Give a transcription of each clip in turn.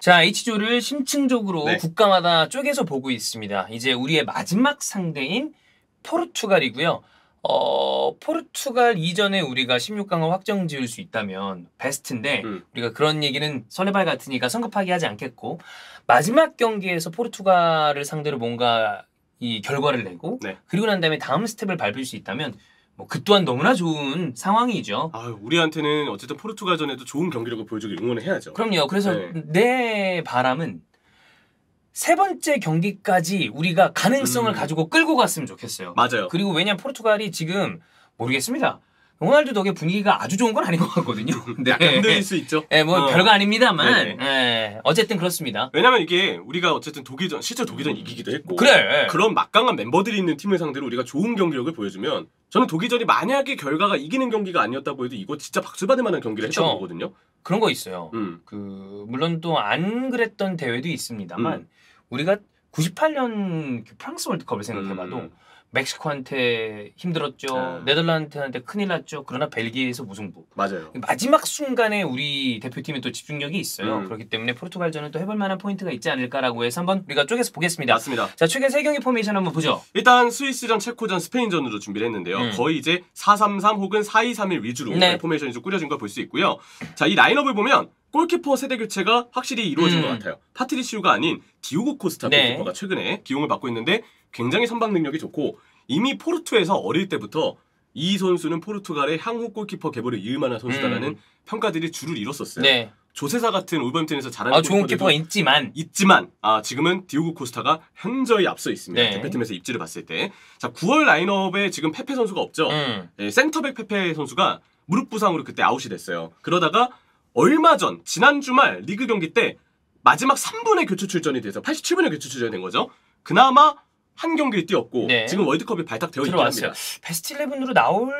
자, H조를 심층적으로 네. 국가마다 쪼개서 보고 있습니다. 이제 우리의 마지막 상대인 포르투갈이고요. 포르투갈 이전에 우리가 16강을 확정 지을 수 있다면 베스트인데 우리가 그런 얘기는 설레발 같으니까 성급하게 하지 않겠고 마지막 경기에서 포르투갈을 상대로 뭔가 이 결과를 내고 네. 그리고 난 다음에 다음 스텝을 밟을 수 있다면 뭐 그 또한 너무나 좋은 상황이죠. 아, 우리한테는 어쨌든 포르투갈전에도 좋은 경기력을 보여주길 응원을 해야죠. 그럼요. 그래서 네. 내 바람은 세 번째 경기까지 우리가 가능성을 가지고 끌고 갔으면 좋겠어요. 맞아요. 그리고 왜냐면 포르투갈이 지금 모르겠습니다. 호날두 덕에 분위기가 아주 좋은 건 아닌 것 같거든요. 네. 약간 흔들릴 수 있죠. 네, 뭐 별거 아닙니다만 네. 어쨌든 그렇습니다. 왜냐면 이게 우리가 어쨌든 독일전 실제 독일전 이기기도 했고 그래. 그런 막강한 멤버들이 있는 팀을 상대로 우리가 좋은 경기력을 보여주면 저는 독일전이 만약에 결과가 이기는 경기가 아니었다고 해도 이거 진짜 박수 받을 만한 경기를 했던 거거든요. 그런 거 있어요. 물론 또 안 그랬던 대회도 있습니다만 우리가 98년 프랑스 월드컵을 생각해봐도 멕시코한테 힘들었죠. 네덜란드한테 큰일 났죠. 그러나 벨기에에서 무승부. 맞아요. 마지막 순간에 우리 대표팀에 또 집중력이 있어요. 그렇기 때문에 포르투갈전은 또 해볼 만한 포인트가 있지 않을까라고 해서 한번 우리가 쪼개서 보겠습니다. 맞습니다. 자, 최근 세 경기 포메이션 한번 보죠. 일단 스위스전, 체코전, 스페인전으로 준비를 했는데요. 거의 이제 4-3-3 혹은 4-2-3-1 위주로 포메이션이 좀 꾸려진 걸 볼 수 있고요. 자, 이 라인업을 보면 골키퍼 세대 교체가 확실히 이루어진 것 같아요. 파트리시우가 아닌 디오고 코스타 골키퍼가 최근에 기용을 받고 있는데 굉장히 선방 능력이 좋고 이미 포르투에서 어릴 때부터 이 선수는 포르투갈의 향후 골키퍼 계보를 이을 만한 선수다라는 평가들이 줄을 이뤘었어요. 네. 조세사 같은 울버햄튼에서 잘하는 좋은 키퍼가 있지만 지금은 디오고 코스타가 현저히 앞서 있습니다. 대표팀에서 입지를 봤을 때. 자, 9월 라인업에 지금 페페 선수가 없죠. 센터백 페페 선수가 무릎 부상으로 그때 아웃이 됐어요. 그러다가 얼마 전 지난 주말 리그 경기 때 마지막 3분에 교체 출전이 돼서 87분에 교체 출전이 된 거죠. 그나마 한 경기를 뛰었고 지금 월드컵이 발탁되어 있긴 합니다. 베스트 11으로 나올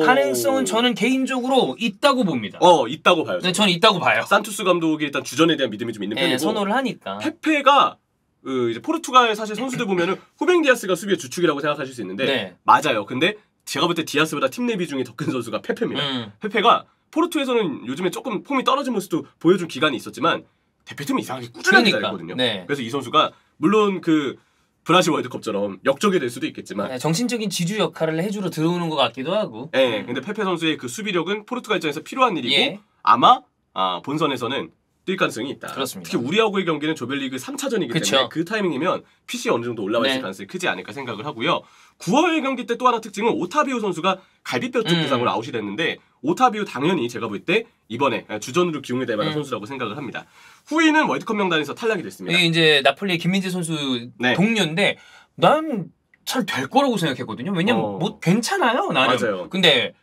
가능성은 저는 개인적으로 있다고 봅니다. 있다고 봐요. 네, 저는 있다고 봐요. 산투스 감독이 일단 주전에 대한 믿음이 좀 있는 편이고 선호를 하니까. 페페가 이제 포르투갈 사실 선수들 보면은 후벤 디아스가 수비의 주축이라고 생각하실 수 있는데 맞아요. 근데 제가 볼 때 디아스보다 팀 내 비중이 더 큰 선수가 페페입니다. 페페가 포르투에서는 요즘에 조금 폼이 떨어진 모습도 보여준 기간이 있었지만 대표팀이 이상하게 꾸준하게 잘했거든요. 그래서 이 선수가 물론 그 브라질 월드컵처럼 역적이 될 수도 있겠지만 정신적인 지주 역할을 해주러 들어오는 것 같기도 하고. 근데 페페 선수의 그 수비력은 포르투갈전에서 필요한 일이고 아마 본선에서는 뛸 가능성이 있다. 그렇습니다. 특히 우리하고의 경기는 조별리그 3차전이기 때문에 그 타이밍이면 PC에 어느 정도 올라와 있을 가능성이 크지 않을까 생각을 하고요. 9월 경기 때 또 하나 특징은 오타비오 선수가 갈비뼈 쪽 부상으로 아웃이 됐는데 오타비오 당연히 제가 볼 때 이번에 주전으로 기용이 될 만한 선수라고 생각을 합니다. 후이는 월드컵 명단에서 탈락이 됐습니다. 이제 나폴리의 김민재 선수 동료인데 난 잘 될 거라고 생각했거든요. 왜냐면 뭐 괜찮아요 나는. 맞아요. 근데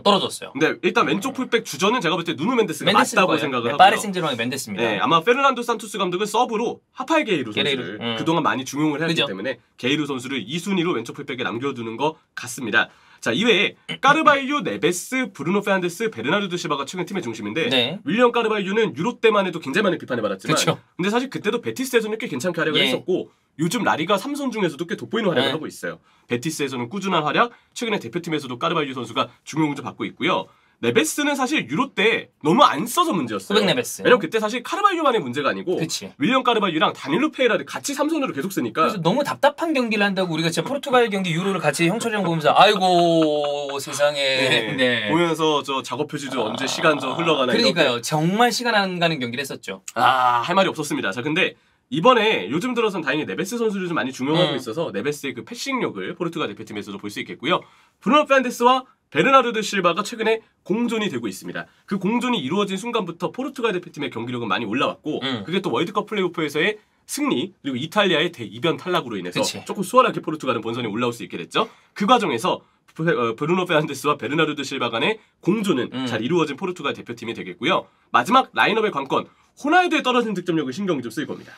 떨어졌어요. 근데 일단 왼쪽 풀백 주전은 제가 볼 때 누누 맨데스가 맞다고 생각을 하고요. 파리 생제르맹의 맨데스입니다. 아마 페르난도 산투스 감독은 서브로 하파이 게이루 선수를 그동안 많이 중용을 해왔기 때문에 게이루 선수를 2순위로 왼쪽 풀백에 남겨두는 것 같습니다. 자, 이외에 까르바이유, 네베스, 브루노 페르난데스, 베르나르도 실바가 최근 팀의 중심인데 윌리엄 까르바이유는 유로 때만 해도 굉장히 많은 비판을 받았지만 근데 사실 그때도 베티스에서는 꽤 괜찮게 활약을 했었고 요즘 라리가 3선 중에서도 꽤 돋보이는 활약을 하고 있어요. 베티스에서는 꾸준한 활약, 최근에 대표팀에서도 까르바이유 선수가 중용을 좀 받고 있고요. 네베스는 사실 유로 때 너무 안 써서 문제였어요. 후백 네베스. 왜냐면 그때 사실 카르바이유만의 문제가 아니고 윌리엄 까르바이유랑 다닐로 페이라를 같이 3선으로 계속 쓰니까 그래서 너무 답답한 경기를 한다고 우리가 진짜 포르투갈 경기 유로를 같이 형철이랑 보면서 아이고 세상에 보면서 저 작업 표시도 언제 시간 좀 흘러가나 그러니까요. 이렇게. 정말 시간 안 가는 경기를 했었죠. 할 말이 없었습니다. 자, 근데 이번에 요즘 들어선 다행히 네베스 선수를 좀 많이 중용하고 있어서 네베스의 그 패싱력을 포르투갈 대표팀에서도 볼 수 있겠고요. 브루노 페르난데스와 베르나르도 실바가 최근에 공존이 되고 있습니다. 그 공존이 이루어진 순간부터 포르투갈 대표팀의 경기력은 많이 올라왔고 그게 또 월드컵 플레이오프에서의 승리 그리고 이탈리아의 대이변 탈락으로 인해서 조금 수월하게 포르투갈은 본선에 올라올 수 있게 됐죠. 그 과정에서 브루노 페르난데스와 베르나르도 실바 간의 공존은 잘 이루어진 포르투갈 대표팀이 되겠고요. 마지막 라인업의 관건 호날두의 떨어진 득점력을 신경이 좀 쓰일 겁니다.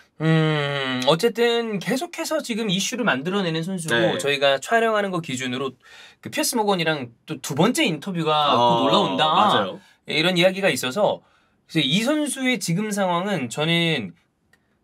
어쨌든 계속해서 지금 이슈를 만들어내는 선수고 저희가 촬영하는 거 기준으로 그 피어스 모건이랑 또 두 번째 인터뷰가 곧 올라온다. 맞아요. 이런 이야기가 있어서 그래서 이 선수의 지금 상황은 저는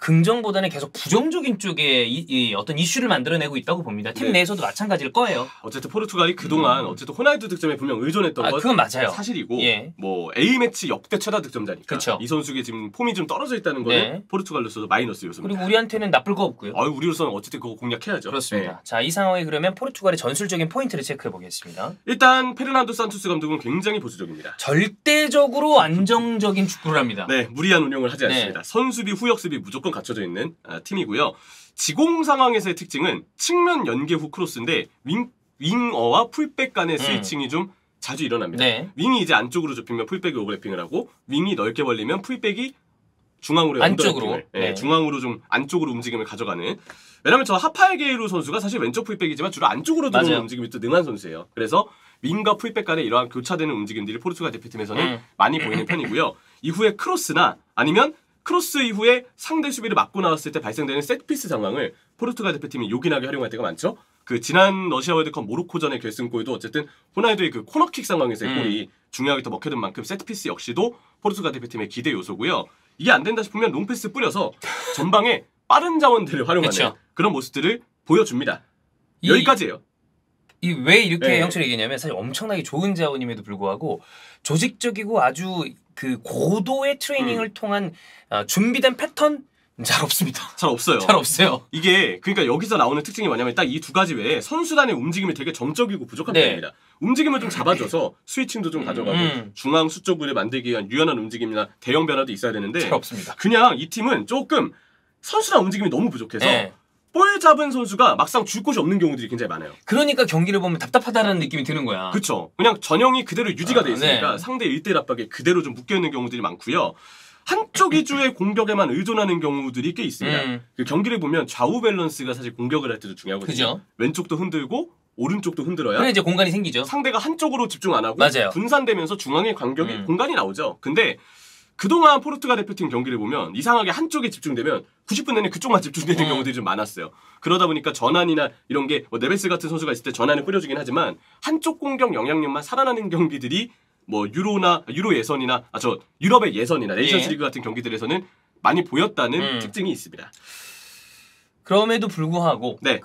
긍정보다는 계속 부정적인 쪽에 이 어떤 이슈를 만들어내고 있다고 봅니다. 팀 네. 내에서도 마찬가지일 거예요. 어쨌든 포르투갈이 그동안 어쨌든 호날두 득점에 분명 의존했던 건 그건 맞아요. 사실이고 예. 뭐 A매치 역대 최다 득점자니까 그쵸. 이 선수에게 지금 폼이 좀 떨어져 있다는 거는 네. 포르투갈로서도 마이너스 요소입니다. 그리고 우리한테는 나쁠 거 없고요. 우리로서는 어쨌든 그거 공략해야죠. 그렇습니다. 네. 자, 이 상황에 그러면 포르투갈의 전술적인 포인트를 체크해 보겠습니다. 일단 페르난도 산투스 감독은 굉장히 보수적입니다. 절대적으로 안정적인 축구를 합니다. 네, 무리한 운영을 하지 않습니다. 선수비, 후역수비 무조건 갖춰져 있는 팀이고요. 지공 상황에서의 특징은 측면 연계 후 크로스인데 윙어와 풀백 간의 스위칭이 좀 자주 일어납니다. 네. 윙이 이제 안쪽으로 좁히면 풀백이 오버래핑을 하고 윙이 넓게 벌리면 풀백이 중앙으로 안쪽으로 네, 중앙으로 좀 안쪽으로 움직임을 가져가는. 왜냐면 저 하파에게이루 선수가 사실 왼쪽 풀백이지만 주로 안쪽으로 들어오는 움직임이 또 능한 선수예요. 그래서 윙과 풀백 간의 이러한 교차되는 움직임들이 포르투갈 대표팀에서는 많이 보이는 편이고요. 이후에 크로스나 아니면 크로스 이후에 상대 수비를 막고 나왔을 때 발생되는 세트피스 상황을 포르투갈 대표팀이 요긴하게 활용할 때가 많죠. 그 지난 러시아 월드컵 모로코전의 결승골도 어쨌든 호날두의 그 코너킥 상황에서의 골이 중요하게 더 먹혀든 만큼 세트피스 역시도 포르투갈 대표팀의 기대 요소고요. 이게 안 된다 싶으면 롱패스 뿌려서 전방에 빠른 자원들을 활용하는 그쵸. 그런 모습들을 보여줍니다. 여기까지예요. 왜 이렇게 네. 형철이 얘기냐면 사실 엄청나게 좋은 자원임에도 불구하고 조직적이고 아주 그 고도의 트레이닝을 통한 준비된 패턴 잘 없습니다. 잘 없어요. 잘 없어요. 이게 그러니까 여기서 나오는 특징이 뭐냐면 딱 이 두 가지 외에 선수단의 움직임이 되게 정적이고 부족한 네. 편입니다. 움직임을 좀 잡아줘서 스위칭도 좀 가져가고 중앙 수적구를 만들기 위한 유연한 움직임이나 대형 변화도 있어야 되는데 잘 없습니다. 그냥 이 팀은 조금 선수단 움직임이 너무 부족해서 네. 볼 잡은 선수가 막상 줄 곳이 없는 경우들이 굉장히 많아요. 그러니까 경기를 보면 답답하다는 느낌이 드는 거야. 그렇죠. 그냥 전형이 그대로 유지가 돼 있으니까 네. 상대 1대1 압박에 그대로 좀 묶여있는 경우들이 많고요. 한쪽 위주의 공격에만 의존하는 경우들이 꽤 있습니다. 그 경기를 보면 좌우 밸런스가 사실 공격을 할 때도 중요하거든요. 그죠? 왼쪽도 흔들고 오른쪽도 흔들어야 그래 이제 공간이 생기죠. 상대가 한쪽으로 집중 안 하고 맞아요. 분산되면서 중앙의 간격이 공간이 나오죠. 근데 그동안 포르투갈 대표팀 경기를 보면 이상하게 한쪽에 집중되면 90분 내내 그쪽만 집중되는 경우들이 좀 많았어요. 그러다 보니까 전환이나 이런 게 뭐 네베스 같은 선수가 있을 때 전환을 뿌려주긴 하지만 한쪽 공격 영향력만 살아나는 경기들이 뭐 유로 예선이나 유럽의 예선이나 네이션스리그 같은 경기들에서는 많이 보였다는 특징이 있습니다. 그럼에도 불구하고 네.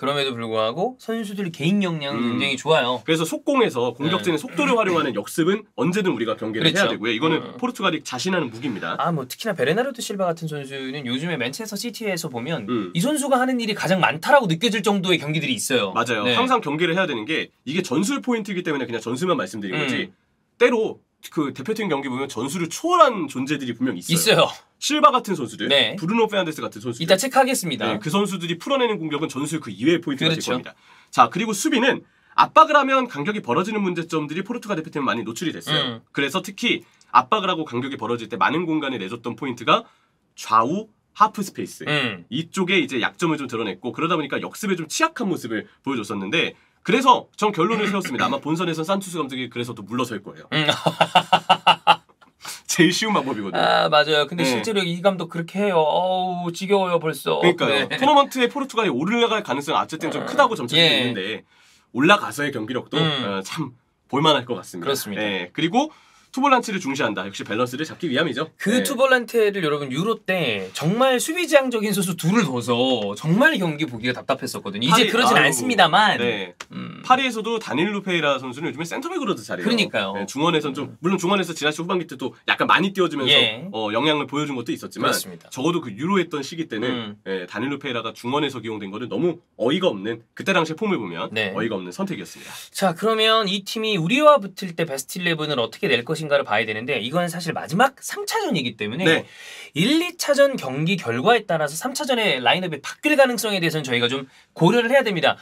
선수들 개인 역량은 굉장히 좋아요. 그래서 속공에서 공격진의 속도를 활용하는 역습은 언제든 우리가 경기를 그렇죠. 해야 되고요. 이거는 포르투갈이 자신하는 무기입니다. 뭐 특히나 베르나르도 실바 같은 선수는 요즘에 맨체스터 시티에서 보면 이 선수가 하는 일이 가장 많다라고 느껴질 정도의 경기들이 있어요. 맞아요. 네. 항상 경기를 해야 되는 게 이게 전술 포인트이기 때문에 그냥 전술만 말씀드린 거지. 때로 그 대표팀 경기 보면 전술을 초월한 존재들이 분명 있어요. 실바 같은 선수들, 네. 브루노 페르난데스 같은 선수들. 이따 체크하겠습니다. 네, 그 선수들이 풀어내는 공격은 전술 그 이외의 포인트가 그렇죠. 될 겁니다. 자, 그리고 수비는 압박을 하면 간격이 벌어지는 문제점들이 포르투갈 대표팀에 많이 노출이 됐어요. 그래서 특히 압박을 하고 간격이 벌어질 때 많은 공간을 내줬던 포인트가 좌우 하프 스페이스. 이쪽에 이제 약점을 좀 드러냈고 그러다 보니까 역습에 좀 취약한 모습을 보여줬었는데 그래서 전 결론을 세웠습니다. 아마 본선에선 산투스 감독이 그래서 또 물러설 거예요. 제일 쉬운 방법이거든요. 맞아요. 근데 실제로 이 감독 그렇게 해요. 어우 지겨워요 벌써. 그러니까요. 네. 토너먼트에 포르투갈이 올라갈 가능성이 어쨌든 좀 크다고 점쳐지고 있는데 올라가서의 경기력도 참 볼만할 것 같습니다. 그렇습니다. 그리고 투볼란치를 중시한다. 역시 밸런스를 잡기 위함이죠. 그 투볼란테를 여러분 유로 때 정말 수비지향적인 선수 둘을 둬서 정말 경기 보기가 답답했었거든요. 이제 그러진 않습니다만. 네. 파리에서도 다닐루 페이라 선수는 요즘에 센터백으로도 잘해요. 그러니까요. 네, 중원에선 좀 물론 중원에서 지난 시즌 후반기 때도 약간 많이 띄워주면서 영향을 보여준 것도 있었지만 그렇습니다. 적어도 그 유로 했던 시기 때는 다닐루 페이라가 중원에서 기용된 거는 너무 어이가 없는 그때 당시의 폼을 보면 어이가 없는 선택이었습니다. 자 그러면 이 팀이 우리와 붙을 때 베스트 11을 어떻게 낼 것인가를 봐야 되는데 이건 사실 마지막 3차전이기 때문에 1, 2차전 경기 결과에 따라서 3차전의 라인업이 바뀔 가능성에 대해서는 저희가 좀 고려를 해야 됩니다.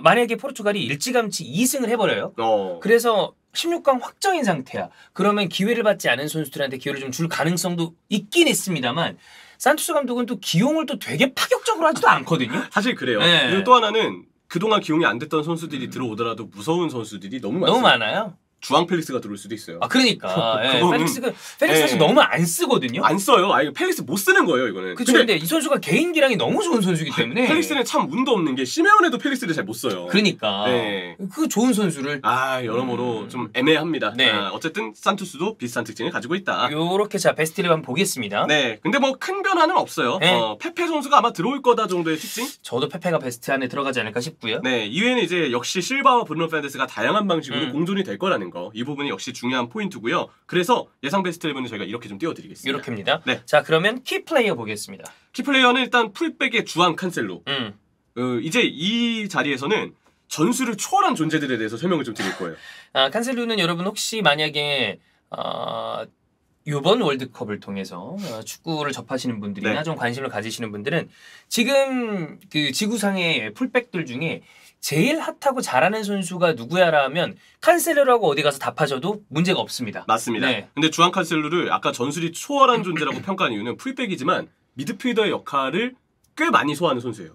만약에 포르투갈이 일찌감치 2승을 해버려요. 그래서 16강 확정인 상태야. 그러면 기회를 받지 않은 선수들한테 기회를 좀 줄 가능성도 있긴 있습니다만 산투스 감독은 또 기용을 또 되게 파격적으로 하지도 않거든요. 사실 그래요. 그리고 또 하나는 그동안 기용이 안 됐던 선수들이 들어오더라도 무서운 선수들이 너무 많아요. 주앙 펠릭스가 들어올 수도 있어요. 아 그러니까 예, 그거는- 펠릭스 사실 너무 안 쓰거든요. 안 써요. 아니 펠릭스 못 쓰는 거예요, 이거는. 그렇죠. 근데 이 선수가 개인 기량이 너무 좋은 선수이기 때문에 펠릭스는 참 운도 없는 게 시메온에도 펠릭스를 잘 못 써요. 그러니까 네. 그 좋은 선수를 여러모로 좀 애매합니다. 네. 어쨌든 산투스도 비슷한 특징을 가지고 있다. 요렇게 자 베스트 11 보겠습니다. 네. 근데 뭐 큰 변화는 없어요. 네. 페페 선수가 아마 들어올 거다 정도의 특징? 저도 페페가 베스트 안에 들어가지 않을까 싶고요. 네. 이외에는 이제 역시 실바와 브루노 페르난데스가 다양한 방식으로 공존이 될 거라는 거. 이 부분이 역시 중요한 포인트고요. 그래서 예상 베스트 11을 저희가 이렇게 좀 띄워드리겠습니다. 이렇게입니다. 네. 자 그러면 키 플레이어 보겠습니다. 키플레이어는 일단 풀백의 주앙 칸셀로. 이제 이 자리에서는 전술을 초월한 존재들에 대해서 설명을 좀 드릴 거예요. 칸셀루는 여러분 혹시 만약에 이번 월드컵을 통해서 축구를 접하시는 분들이나 네. 좀 관심을 가지시는 분들은 지금 그 지구상의 풀백들 중에 제일 핫하고 잘하는 선수가 누구야라면 칸셀루라고 어디 가서 답하셔도 문제가 없습니다. 맞습니다. 네. 근데 주앙 칸셀루를 아까 전술이 초월한 존재라고 평가한 이유는 풀백이지만 미드필더의 역할을 꽤 많이 소화하는 선수예요.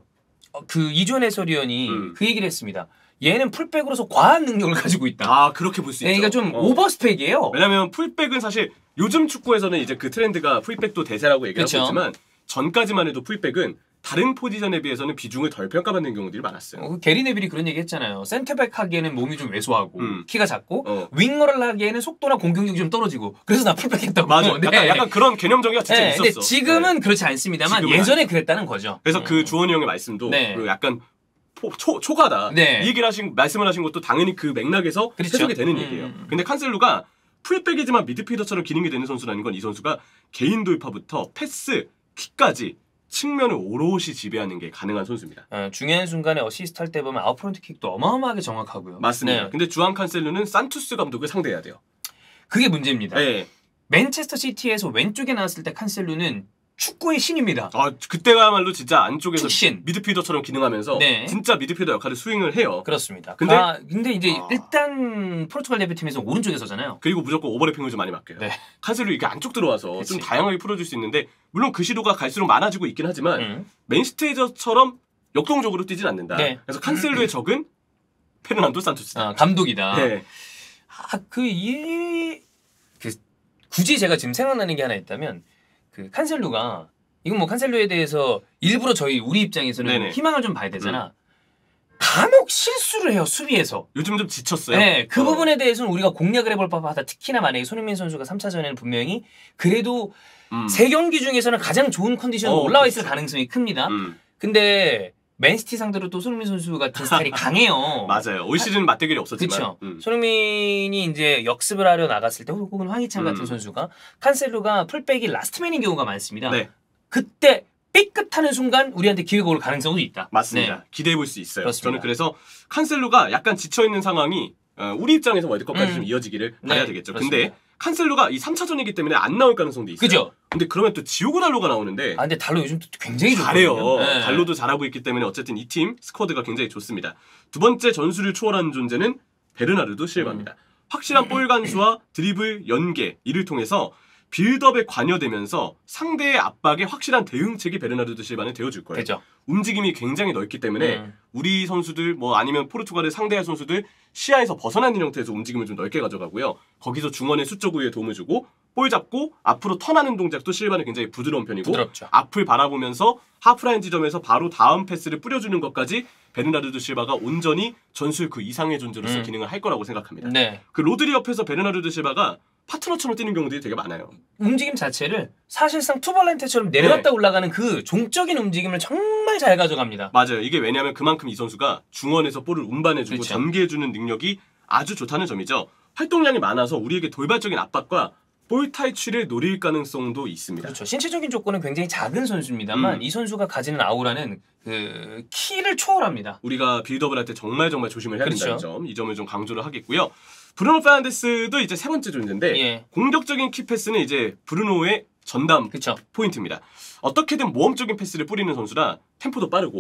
그 이존 해설위원이 그 얘기를 했습니다. 얘는 풀백으로서 과한 능력을 가지고 있다. 그렇게 볼 수 있죠. 그러니까 좀 오버스펙이에요. 왜냐면 풀백은 사실 요즘 축구에서는 이제 그 트렌드가 풀백도 대세라고 얘기하고 그쵸. 있지만 전까지만 해도 풀백은 다른 포지션에 비해서는 비중을 덜 평가받는 경우들이 많았어요. 게리 네빌이 그런 얘기 했잖아요. 센터백 하기에는 몸이 좀 왜소하고 키가 작고 윙어를 윙어를 하기에는 속도나 공격력이 좀 떨어지고 그래서 나 풀백 했다고. 맞아. 네. 약간 그런 개념 정의가 진짜 있었어. 근데 지금은 그렇지 않습니다만 지금은 예전에 그랬다는 거죠. 그래서 그 주원이 형의 말씀도 네. 그 약간 초가다. 네. 이 얘기를 말씀을 하신 것도 당연히 그 맥락에서 그렇죠. 해석이 되는 얘기예요. 근데 칸셀루가 풀백이지만 미드필더처럼 기능이 되는 선수라는 건 이 선수가 개인 돌파부터 패스, 킥까지 측면을 오롯이 지배하는 게 가능한 선수입니다. 중요한 순간에 어시스트 할 때 보면 아웃프론트 킥도 어마어마하게 정확하고요. 맞습니다. 네. 근데 주앙 칸셀루는 산투스 감독을 상대해야 돼요. 그게 문제입니다. 네. 맨체스터 시티에서 왼쪽에 나왔을 때 칸셀루는 축구의 신입니다. 그때가야말로 진짜 안쪽에서 축신. 미드필더처럼 기능하면서 네. 진짜 미드필더 역할을 수행을 해요. 그렇습니다. 근데 이제 일단 포르투갈 대표팀에서 오른쪽에서잖아요. 그리고 무조건 오버래핑을 좀 많이 맡겨요. 네. 칸셀루 이렇게 안쪽 들어와서 그치. 좀 다양하게 풀어줄 수 있는데 물론 그 시도가 갈수록 많아지고 있긴 하지만 맨시티저처럼 역동적으로 뛰진 않는다. 네. 그래서 칸셀루의 적은 페르난도 산투스다. 감독이다. 네. 굳이 제가 지금 생각나는 게 하나 있다면 그 칸셀루가 이건 뭐 칸셀루에 대해서 일부러 우리 입장에서는 네네. 희망을 좀 봐야 되잖아. 간혹 실수를 해요 수비에서. 요즘 좀 지쳤어요. 네, 그 부분에 대해서는 우리가 공략을 해볼 법하다. 특히나 만약에 손흥민 선수가 3차전에는 분명히 그래도 세 경기 중에서는 가장 좋은 컨디션으로 올라와 있을 가능성이 큽니다. 근데 맨시티 상대로 또 손흥민 선수 같은 스타일이 강해요. 맞아요. 올 시즌 맞대결이 없었지만. 그렇죠. 손흥민이 이제 역습을 하려 나갔을 때 혹은 황희찬 같은 선수가 칸셀루가 풀백이 라스트맨인 경우가 많습니다. 네. 그때 삐끗하는 순간 우리한테 기회가 올 가능성도 있다. 맞습니다. 네. 기대해 볼 수 있어요. 그렇습니다. 저는 그래서 칸셀루가 약간 지쳐있는 상황이 우리 입장에서 월드컵까지 좀 이어지기를 바라야 되겠죠. 그렇습니다. 근데 칸셀루가 이 3차전이기 때문에 안 나올 가능성도 있어요. 그죠? 근데 그러면 또 지오고 달로가 나오는데 근데 달로 요즘 또 굉장히 잘해요. 좋거든요. 네. 달로도 잘하고 있기 때문에 어쨌든 이 팀 스쿼드가 굉장히 좋습니다. 두 번째 전술을 초월한 존재는 베르나르도 실바입니다. 확실한 볼 간수와 드리블, 연계 이를 통해서 빌드업에 관여되면서 상대의 압박에 확실한 대응책이 베르나르도 실바는 되어줄 거예요. 되죠. 움직임이 굉장히 넓기 때문에 우리 선수들 뭐 아니면 포르투갈을 상대할 선수들 시야에서 벗어나는 형태에서 움직임을 좀 넓게 가져가고요. 거기서 중원의 수적 우위에 도움을 주고 볼 잡고 앞으로 턴하는 동작도 실바는 굉장히 부드러운 편이고 부드럽죠. 앞을 바라보면서 하프라인 지점에서 바로 다음 패스를 뿌려주는 것까지 베르나르도 실바가 온전히 전술 그 이상의 존재로서 기능을 할 거라고 생각합니다. 네. 그 로드리 옆에서 베르나르도 실바가 파트너처럼 뛰는 경우들이 되게 많아요. 움직임 자체를 사실상 투벌렌테처럼 내려갔다 올라가는 그 종적인 움직임을 정말 잘 가져갑니다. 맞아요. 이게 왜냐하면 그만큼 이 선수가 중원에서 볼을 운반해주고 그렇죠. 전개해주는 능력이 아주 좋다는 점이죠. 활동량이 많아서 우리에게 돌발적인 압박과 볼 탈취를 노릴 가능성도 있습니다. 그렇죠. 신체적인 조건은 굉장히 작은 선수입니다만 이 선수가 가지는 아우라는 그 키를 초월합니다. 우리가 빌드업을 할 때 정말 조심을 해야 된다는 그렇죠. 점, 이 점을 좀 강조를 하겠고요. 브루노 페르난데스도 이제 세 번째 존재인데 예. 공격적인 키패스는 이제 브루노의 전담 그렇죠. 포인트입니다. 어떻게든 모험적인 패스를 뿌리는 선수라 템포도 빠르고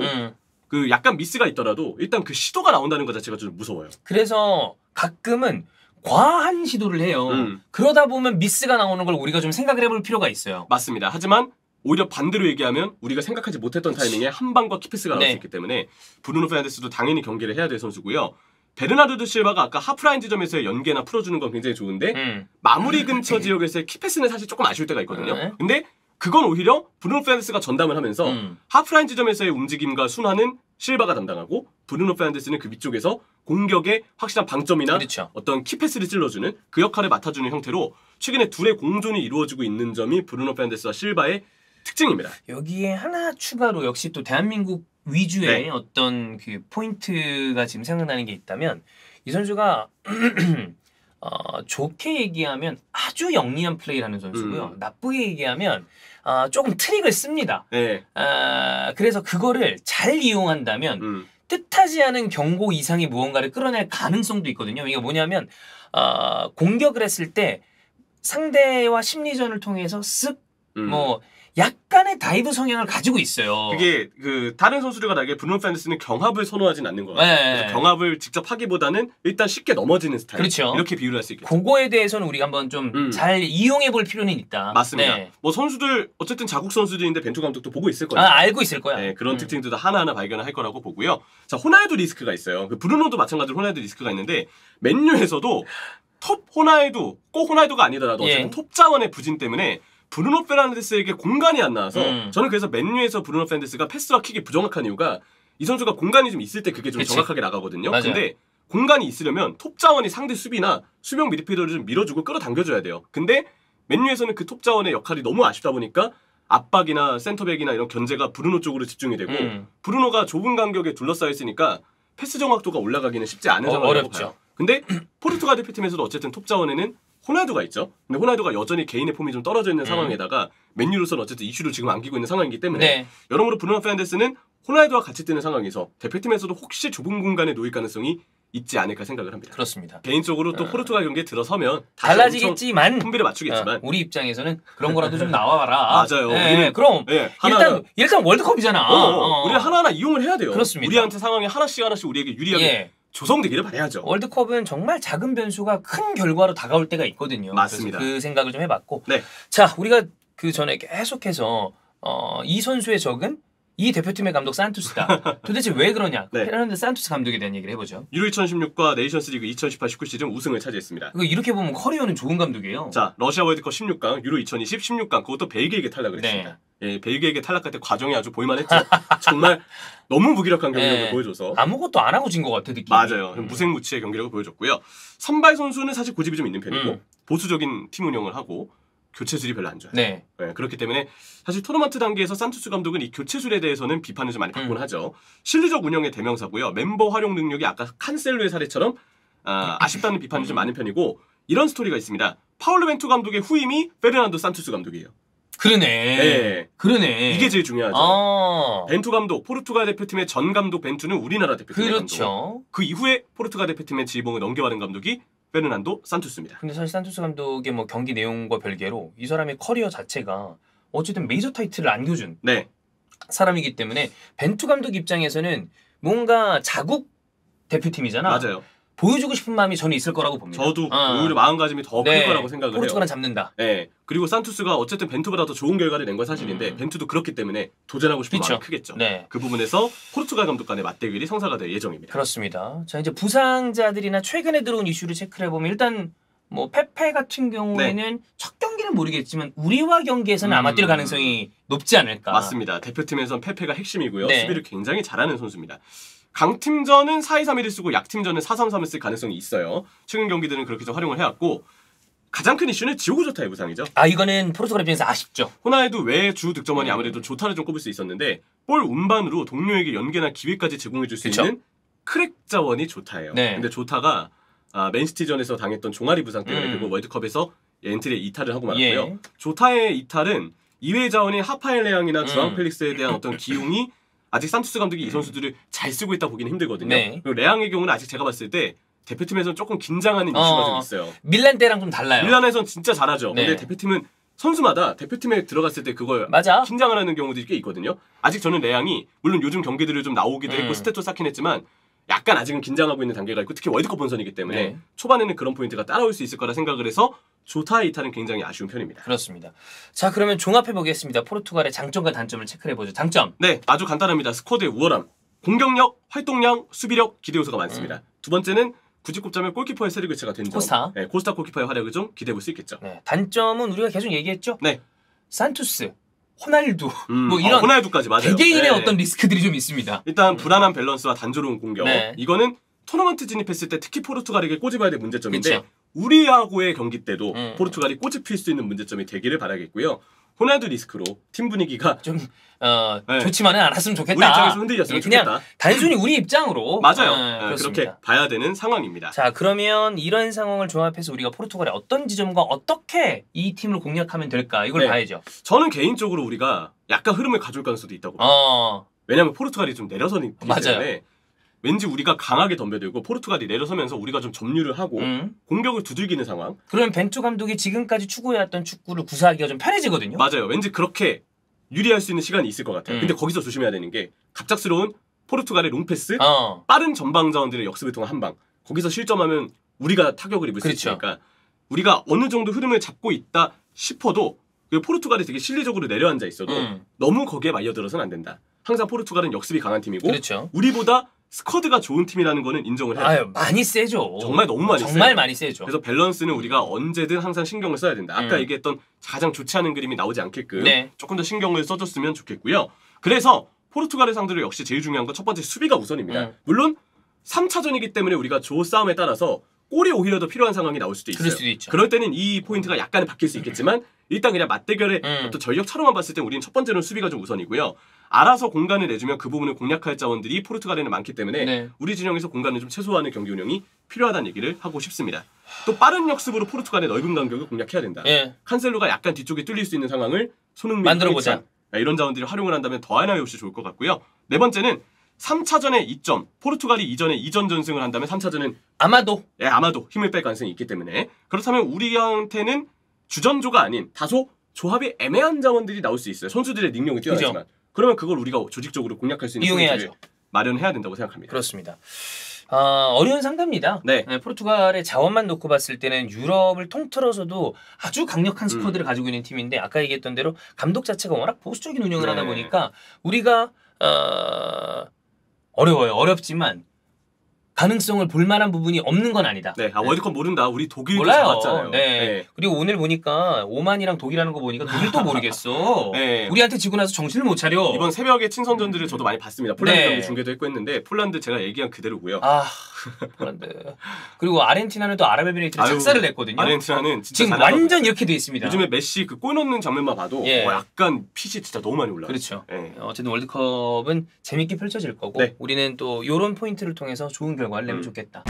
그 약간 미스가 있더라도 일단 그 시도가 나온다는 것 자체가 좀 무서워요. 그래서 가끔은 과한 시도를 해요. 그러다 보면 미스가 나오는 걸 우리가 좀 생각을 해볼 필요가 있어요. 맞습니다. 하지만 오히려 반대로 얘기하면 우리가 생각하지 못했던 타이밍에 한 방과 키패스가 나올 수 있기 때문에 브루노 페르난데스도 당연히 경기를 해야 될 선수고요. 베르나르도 실바가 아까 하프라인 지점에서의 연계나 풀어주는 건 굉장히 좋은데 마무리 근처 지역에서의 키패스는 사실 조금 아쉬울 때가 있거든요. 근데 그건 오히려 브루노 페르난데스가 전담을 하면서 하프라인 지점에서의 움직임과 순환은 실바가 담당하고 브루노 페르난데스는 그 위쪽에서 공격에 확실한 방점이나 그렇죠. 어떤 키패스를 찔러주는 그 역할을 맡아주는 형태로 최근에 둘의 공존이 이루어지고 있는 점이 브루노 페르난데스와 실바의 특징입니다. 여기에 하나 추가로 역시 또 대한민국 위주의 어떤 그 포인트가 지금 생각나는 게 있다면 이 선수가 좋게 얘기하면 아주 영리한 플레이를 하는 선수고요. 나쁘게 얘기하면 조금 트릭을 씁니다. 네. 그래서 그거를 잘 이용한다면 뜻하지 않은 경고 이상의 무언가를 끌어낼 가능성도 있거든요. 이게 뭐냐면 공격을 했을 때 상대와 심리전을 통해서 쓱 뭐 약간의 다이브 성향을 가지고 있어요. 그게 그 다른 선수들과 다르게 브루노 페르난데스는 경합을 선호하진 않는 것 같아요. 네. 그래서 경합을 직접 하기보다는 일단 쉽게 넘어지는 스타일. 그렇죠. 이렇게 비유를 할 수 있겠죠. 그거에 대해서는 우리가 한번 좀 잘 이용해 볼 필요는 있다. 맞습니다. 네. 뭐 선수들 어쨌든 자국 선수들인데 벤투 감독도 보고 있을 거예요. 알고 있을 거야. 네, 그런 특징들도 하나하나 발견을 할 거라고 보고요. 자, 호날두 리스크가 있어요. 그 브루노도 마찬가지로 호날두 리스크가 있는데 맨유에서도 톱 호날두, 꼭 호날두가 아니더라도 어쨌든 톱 자원의 부진 때문에 브루노 페르난데스에게 공간이 안 나와서 저는 그래서 맨유에서 브루노 페르난데스가 패스와 킥이 부정확한 이유가 이 선수가 공간이 좀 있을 때 그게 좀 정확하게 나가거든요. 맞아요. 근데 공간이 있으려면 톱 자원이 상대 수비나 수비형 미드필더를 좀 밀어주고 끌어당겨줘야 돼요. 근데 맨유에서는 그 톱 자원의 역할이 너무 아쉽다 보니까 압박이나 센터백이나 이런 견제가 브루노 쪽으로 집중이 되고 브루노가 좁은 간격에 둘러싸여 있으니까 패스 정확도가 올라가기는 쉽지 않은 상황이라고 봐요. 근데 포르투갈 대표팀에서도 어쨌든 톱 자원에는 호날두가 있죠. 근데 호날두가 여전히 개인의 폼이 좀 떨어져 있는 상황에다가 맨유로서는 어쨌든 이슈를 지금 안기고 있는 상황이기 때문에 여러모로 브루노 페르난데스는 호날두와 같이 뛰는 상황에서 대표팀에서도 혹시 좁은 공간에 놓일 가능성이 있지 않을까 생각을 합니다. 그렇습니다. 개인적으로 또 포르투갈 경기에 들어서면 달라지겠지만 콤비를 맞추겠지만 우리 입장에서는 그런 거라도 좀 나와봐라. 맞아요. 우리는 그럼 일단 월드컵이잖아. 우리는 하나하나 이용을 해야 돼요. 그렇습니다. 우리한테 상황이 하나씩 우리에게 유리하게 조성되기를 바라야죠. 월드컵은 정말 작은 변수가 큰 결과로 다가올 때가 있거든요. 맞습니다. 그래서 그 생각을 좀 해봤고. 네. 자, 우리가 그 전에 계속해서 이 선수의 적은 이 대표팀의 감독 산투스다. 도대체 왜 그러냐? 페르난데스 산투스 감독에 대한 얘기를 해보죠. 유로 2016과 네이션스리그 2018-19 시즌 우승을 차지했습니다. 이렇게 보면 커리어는 좋은 감독이에요. 자, 러시아 월드컵 16강, 유로 2020 16강 그것도 벨기에에게 탈락을 했습니다. 예, 벨기에에게 탈락할 때 과정이 아주 볼만했죠. 정말 너무 무기력한 경기력을 보여줘서 아무것도 안 하고 진 것 같아 느낌이. 맞아요. 무색무취의 경기력을 보여줬고요. 선발 선수는 사실 고집이 좀 있는 편이고 보수적인 팀 운영을 하고 교체술이 별로 안 좋아요. 네. 그렇기 때문에 사실 토너먼트 단계에서 산투스 감독은 이 교체술에 대해서는 비판을 좀 많이 받곤 하죠. 실리적 운영의 대명사고요. 멤버 활용 능력이 아까 칸셀로의 사례처럼 아쉽다는 비판이 좀 많은 편이고 이런 스토리가 있습니다. 파울로 벤투 감독의 후임이 페르난도 산투스 감독이에요. 그러네. 그러네. 이게 제일 중요하죠. 벤투 감독, 포르투갈 대표팀의 전 감독 벤투는 우리나라 대표팀의 감독. 그 이후에 포르투갈 대표팀의 지휘봉을 넘겨받은 감독이 페르난도 산투스입니다. 근데 사실 산투스 감독의 뭐 경기 내용과 별개로 이 사람의 커리어 자체가 어쨌든 메이저 타이틀을 안겨준 사람이기 때문에 벤투 감독 입장에서는 뭔가 자국 대표팀이잖아. 맞아요. 보여주고 싶은 마음이 저는 있을 거라고 봅니다. 저도 오히려 마음가짐이 더 클 거라고 생각을 해요. 포르투갈은 잡는다. 네. 그리고 산투스가 어쨌든 벤투보다 더 좋은 결과를 낸 건 사실인데 벤투도 그렇기 때문에 도전하고 싶은 마음이 크겠죠. 그 부분에서 포르투갈 감독 간의 맞대결이 성사가 될 예정입니다. 그렇습니다. 자, 이제 부상자들이나 최근에 들어온 이슈를 체크를 해보면 일단 뭐 페페 같은 경우에는 첫 경기는 모르겠지만 우리와 경기에서는 아마 뛸 가능성이 높지 않을까. 맞습니다. 대표팀에선 페페가 핵심이고요. 수비를 굉장히 잘하는 선수입니다. 강팀전은 4-2-3-1을 쓰고 약팀전은 4-3-3을 쓸 가능성이 있어요. 최근 경기들은 그렇게 좀 활용을 해왔고 가장 큰 이슈는 지오고 조타의 부상이죠. 이거는 포르투갈 입장에서 아쉽죠. 호날두 외 주 득점원이 아무래도 조타를 좀 꼽을 수 있었는데 볼 운반으로 동료에게 연계나 기회까지 제공해줄 수 있는 크랙 자원이 조타예요. 근데 조타가 맨시티전에서 당했던 종아리 부상 때문에 결국 월드컵에서 엔트리에 이탈을 하고 말았고요. 조타의 이탈은 이외 자원인 하파엘 레앙이나 주앙 펠릭스에 대한 어떤 기용이 아직 산투스 감독이 이 선수들을 잘 쓰고 있다 보기는 힘들거든요. 그리고 레앙의 경우는 아직 제가 봤을 때 대표팀에서는 조금 긴장하는 이슈가 좀 있어요. 밀란 때랑 좀 달라요. 밀란에서는 진짜 잘하죠. 근데 대표팀은 선수마다 대표팀에 들어갔을 때 그걸 긴장을 하는 경우들이 꽤 있거든요. 아직 저는 레앙이 물론 요즘 경기들을 좀 나오기도 했고 스탯도 쌓긴 했지만 약간 아직은 긴장하고 있는 단계가 있고 특히 월드컵 본선이기 때문에 초반에는 그런 포인트가 따라올 수 있을 거라 생각을 해서 조타의 이탈은 굉장히 아쉬운 편입니다. 그렇습니다. 자, 그러면 종합해 보겠습니다. 포르투갈의 장점과 단점을 체크해 보죠. 장점. 네, 아주 간단합니다. 스쿼드의 우월함. 공격력, 활동량, 수비력 기대 요소가 많습니다. 두 번째는 굳이 꼽자면 골키퍼의 세리 교체가 된 점. 코스타. 네, 코스타 골키퍼의 활약을 좀 기대해 볼 수 있겠죠. 네, 단점은 우리가 계속 얘기했죠. 네. 산투스, 호날두 뭐 이런 호날두까지 맞아요. 개개인의 네. 어떤 리스크들이 좀 있습니다. 일단 불안한 밸런스와 단조로운 공격. 네. 이거는 토너먼트 진입했을 때 특히 포르투갈에게 꼬집어야 될 문제점인데 그쵸. 우리하고의 경기 때도 포르투갈이 꼬집힐 수 있는 문제점이 되기를 바라겠고요. 호날두 리스크로 팀 분위기가 좀 네. 좋지만은 않았으면 좋겠다. 우리 입장에서 흔들렸으면 그냥 좋겠다. 단순히 우리 입장으로 맞아요. 그렇습니다. 그렇게 봐야 되는 상황입니다. 자, 그러면 이런 상황을 종합해서 우리가 포르투갈의 어떤 지점과 어떻게 이 팀을 공략하면 될까 이걸 네. 봐야죠. 저는 개인적으로 우리가 약간 흐름을 가져올 가능성도 있다고 봐요. 왜냐하면 포르투갈이 좀 내려서기 맞아요. 때문에 왠지 우리가 강하게 덤벼들고 포르투갈이 내려서면서 우리가 좀 점유를 하고 공격을 두들기는 상황. 그러면 벤투 감독이 지금까지 추구해왔던 축구를 구사하기가 좀 편해지거든요. 맞아요. 왠지 그렇게 유리할 수 있는 시간이 있을 것 같아요. 근데 거기서 조심해야 되는 게 갑작스러운 포르투갈의 롱패스, 빠른 전방 자원들의 역습을 통한 한방. 거기서 실점하면 우리가 타격을 입을 그렇죠. 수 있으니까 우리가 어느 정도 흐름을 잡고 있다 싶어도 포르투갈이 되게 실리적으로 내려앉아 있어도 너무 거기에 말려들어서는 안 된다. 항상 포르투갈은 역습이 강한 팀이고 그렇죠. 우리보다 스쿼드가 좋은 팀이라는 거는 인정을 해야 돼요. 아유, 많이 세죠. 정말 너무 많이 정말 세요. 많이 세죠. 그래서 밸런스는 우리가 언제든 항상 신경을 써야 된다. 아까 얘기했던 가장 좋지 않은 그림이 나오지 않게끔 네. 조금 더 신경을 써줬으면 좋겠고요. 그래서 포르투갈의 상대로 역시 제일 중요한 건 첫 번째 수비가 우선입니다. 물론 3차전이기 때문에 우리가 조 싸움에 따라서 골이 오히려 더 필요한 상황이 나올 수도 있어요. 그럴 수도 있죠. 그럴 때는 이 포인트가 약간은 바뀔 수 있겠지만 일단 그냥 맞대결의 어떤 전력차로만 봤을 때 우리는 첫 번째로는 수비가 좀 우선이고요. 알아서 공간을 내주면 그 부분을 공략할 자원들이 포르투갈에는 많기 때문에 네. 우리 진영에서 공간을 좀 최소화하는 경기 운영이 필요하다는 얘기를 하고 싶습니다. 또 빠른 역습으로 포르투갈의 넓은 간격을 공략해야 된다. 예. 칸셀로가 약간 뒤쪽에 뚫릴 수 있는 상황을 손흥민, 만들어보자. 황희찬, 이런 자원들이 활용을 한다면 더 하나의 없이 좋을 것 같고요. 네 번째는 3차전에 2점. 포르투갈이 이전에 2전 전승을 한다면 3차전은 아마도 아마도 힘을 뺄 가능성이 있기 때문에 그렇다면 우리한테는 주전조가 아닌 다소 조합이 애매한 자원들이 나올 수 있어요. 선수들의 능력이 뛰어나지만. 그러면 그걸 우리가 조직적으로 공략할 수 있는 이용해야죠. 포인트를 마련해야 된다고 생각합니다. 그렇습니다. 어려운 상대입니다. 네. 포르투갈의 자원만 놓고 봤을 때는 유럽을 통틀어서도 아주 강력한 스쿼드를 가지고 있는 팀인데 아까 얘기했던 대로 감독 자체가 워낙 보수적인 운영을 하다 보니까 우리가 어려워요. 어렵지만 가능성을 볼 만한 부분이 없는 건 아니다. 네, 월드컵 모른다. 우리 독일도 몰라요. 잡았잖아요. 네. 그리고 오늘 보니까 오만이랑 독일하는 거 보니까 독일도 모르겠어. 네. 우리한테 지고 나서 정신을 못 차려. 이번 새벽에 친선전들을 저도 많이 봤습니다. 폴란드 네. 경기 중계도 했고 했는데 폴란드 제가 얘기한 그대로고요. 폴란드. 그리고 아르헨티나는 또 아랍에미레이트를 착사를 냈거든요. 아르헨티나는 진짜 지금 완전 이렇게 돼 있습니다. 요즘에 메시 그 골 넣는 장면만 봐도 약간 핏이 진짜 너무 많이 올라요. 그렇죠. 네. 어쨌든 월드컵은 재밌게 펼쳐질 거고 우리는 또 이런 포인트를 통해서 좋은 결과를 내면 좋겠다.